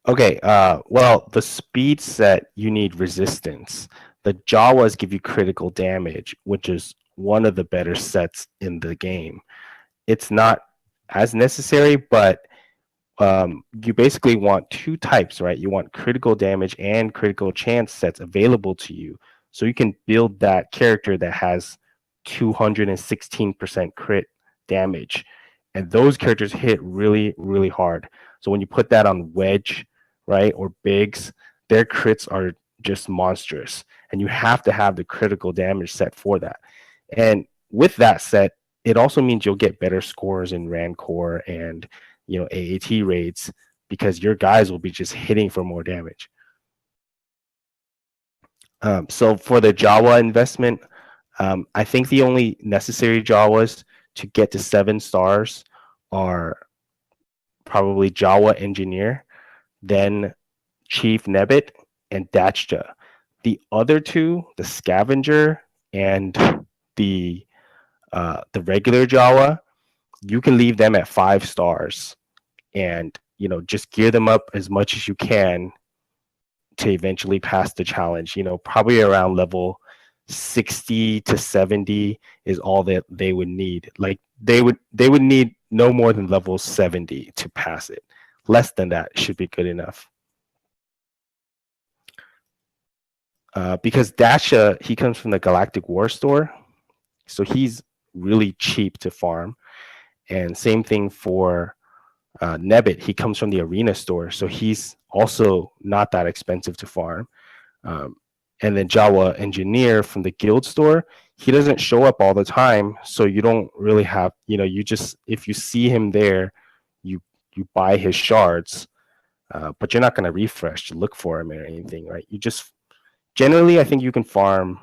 Okay, well, the speed set, you need resistance. The Jawas give you critical damage, which is one of the better sets in the game. It's not as necessary, but you basically want two types, right? You want critical damage and critical chance sets available to you. So you can build that character that has 216% crit damage. And those characters hit really, really hard. So when you put that on Wedge, right, or Biggs, their crits are just monstrous. And you have to have the critical damage set for that. And with that set, it also means you'll get better scores in Rancor and AAT raids because your guys will be just hitting for more damage. So for the Jawa investment, I think the only necessary Jawas to get to 7 stars are probably Jawa Engineer, then Chief Nebbit, and Dachja. The other two, the Scavenger and the regular Jawa, you can leave them at 5 stars and just gear them up as much as you can to eventually pass the challenge. Probably around level 60 to 70 is all that they would need. Like they would need no more than level 70 to pass it. Less than that should be good enough. Because Dasha, he comes from the Galactic War Store, so he's really cheap to farm. And same thing for Nebbit, he comes from the Arena Store, so he's also not that expensive to farm. And then Jawa Engineer from the Guild Store, he doesn't show up all the time, so you don't really have, you just, if you see him there, you buy his shards, but you're not going to refresh to look for him or anything, right? You just, generally, I think you can farm,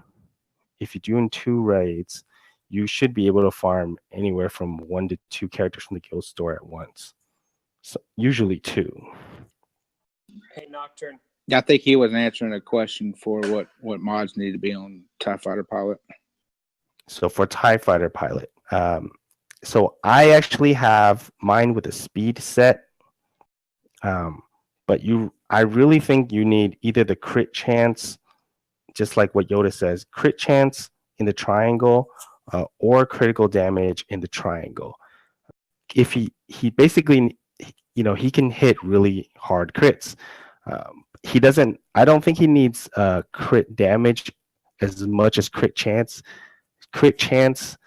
if you're doing 2 raids, you should be able to farm anywhere from 1 to 2 characters from the Guild Store at once. So usually 2. Hey, Nocturne. I think he was answering a question for what mods need to be on TIE Fighter Pilot. So for TIE Fighter Pilot, so I actually have mine with a speed set, but I really think you need either the crit chance, just like what Yoda says, crit chance in the triangle, or critical damage in the triangle. If he basically, he can hit really hard crits. He doesn't. I don't think he needs crit damage as much as crit chance. Crit chance,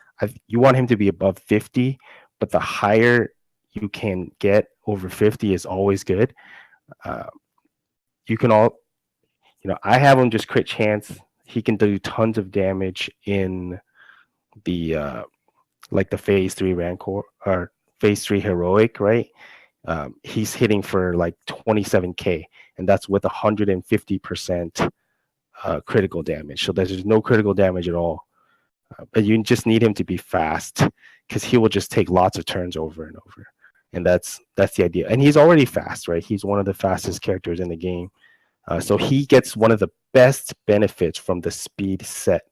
you want him to be above 50, but the higher you can get over 50 is always good. You can all, I have him just crit chance. He can do tons of damage in the like the phase 3 Rancor or phase 3 heroic, right? He's hitting for like 27k, and that's with 150% critical damage. So there's no critical damage at all. But you just need him to be fast because he will just take lots of turns over and over. And that's the idea. And he's already fast, right? He's one of the fastest characters in the game. So he gets one of the best benefits from the speed set